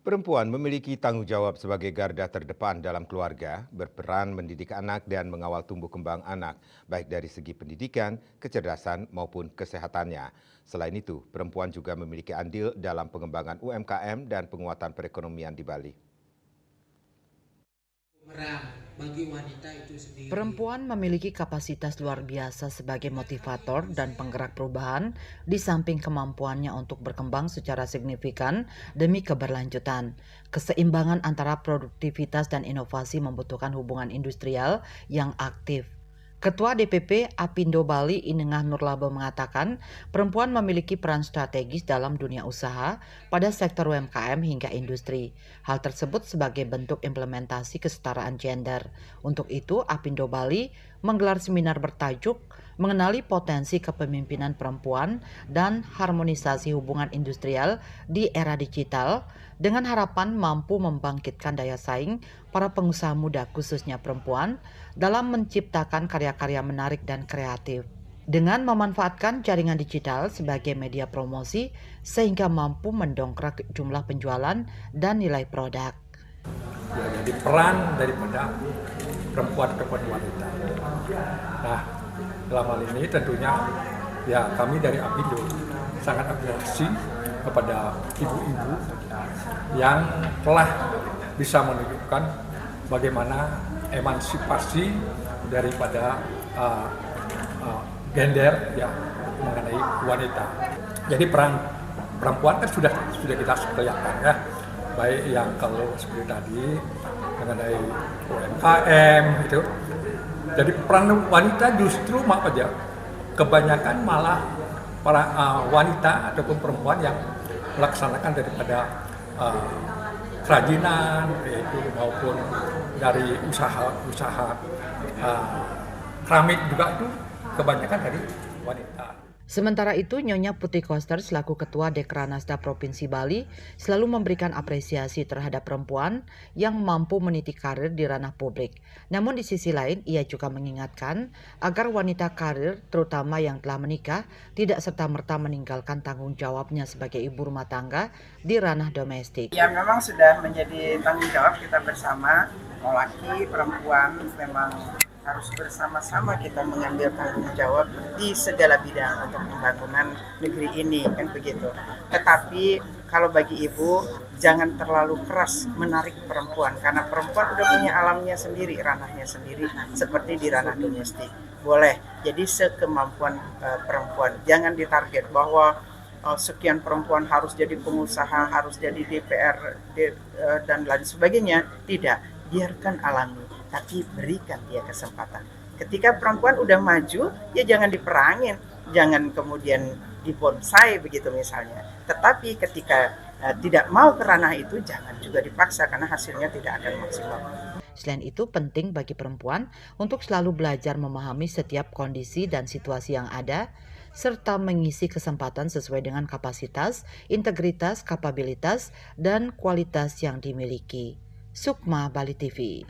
Perempuan memiliki tanggung jawab sebagai garda terdepan dalam keluarga, berperan mendidik anak dan mengawal tumbuh kembang anak, baik dari segi pendidikan, kecerdasan, maupun kesehatannya. Selain itu, perempuan juga memiliki andil dalam pengembangan UMKM dan penguatan perekonomian di Bali. Bagi wanita itu sendiri. Perempuan memiliki kapasitas luar biasa sebagai motivator dan penggerak perubahan di samping kemampuannya untuk berkembang secara signifikan demi keberlanjutan. Keseimbangan antara produktivitas dan inovasi membutuhkan hubungan industrial yang aktif. Ketua DPP Apindo Bali Inengah Nurlaba mengatakan, perempuan memiliki peran strategis dalam dunia usaha pada sektor UMKM hingga industri. Hal tersebut sebagai bentuk implementasi kesetaraan gender. Untuk itu, Apindo Bali menggelar seminar bertajuk mengenali potensi kepemimpinan perempuan dan harmonisasi hubungan industrial di era digital dengan harapan mampu membangkitkan daya saing para pengusaha muda khususnya perempuan dalam menciptakan karya-karya menarik dan kreatif. Dengan memanfaatkan jaringan digital sebagai media promosi sehingga mampu mendongkrak jumlah penjualan dan nilai produk. Ya, jadi peran daripada perempuan kepada wanita. Nah, dalam hal ini tentunya ya kami dari Apindo sangat apresiasi kepada ibu-ibu yang telah bisa menunjukkan bagaimana emansipasi daripada gender ya mengenai wanita. Jadi peran perempuan kan sudah kita kelihatan ya, baik yang kalau seperti tadi mengenai UMKM itu. Jadi peran wanita justru maaf aja kebanyakan malah para wanita ataupun perempuan yang melaksanakan daripada kerajinan yaitu maupun dari usaha keramik juga itu kebanyakan dari wanita. Sementara itu, Nyonya Putri Koster selaku Ketua Dekranasda Provinsi Bali selalu memberikan apresiasi terhadap perempuan yang mampu meniti karir di ranah publik. Namun di sisi lain, ia juga mengingatkan agar wanita karir, terutama yang telah menikah, tidak serta-merta meninggalkan tanggung jawabnya sebagai ibu rumah tangga di ranah domestik. Ya memang sudah menjadi tanggung jawab kita bersama, mau laki, perempuan, memang harus bersama-sama kita mengambil tanggung jawab di segala bidang untuk pembangunan negeri ini, kan begitu. Tetapi kalau bagi ibu jangan terlalu keras menarik perempuan karena perempuan udah punya alamnya sendiri, ranahnya sendiri seperti di ranah domestik. Boleh, jadi sekemampuan perempuan. Jangan ditarget bahwa sekian perempuan harus jadi pengusaha, harus jadi DPR dan lain sebagainya. Tidak, biarkan alami, tapi berikan dia kesempatan. Ketika perempuan udah maju, ya jangan diperangin, jangan kemudian dibonsai begitu misalnya. Tetapi ketika tidak mau ke ranah itu, jangan juga dipaksa karena hasilnya tidak akan maksimal. Selain itu, penting bagi perempuan untuk selalu belajar memahami setiap kondisi dan situasi yang ada, serta mengisi kesempatan sesuai dengan kapasitas, integritas, kapabilitas, dan kualitas yang dimiliki. Sukma, Bali TV.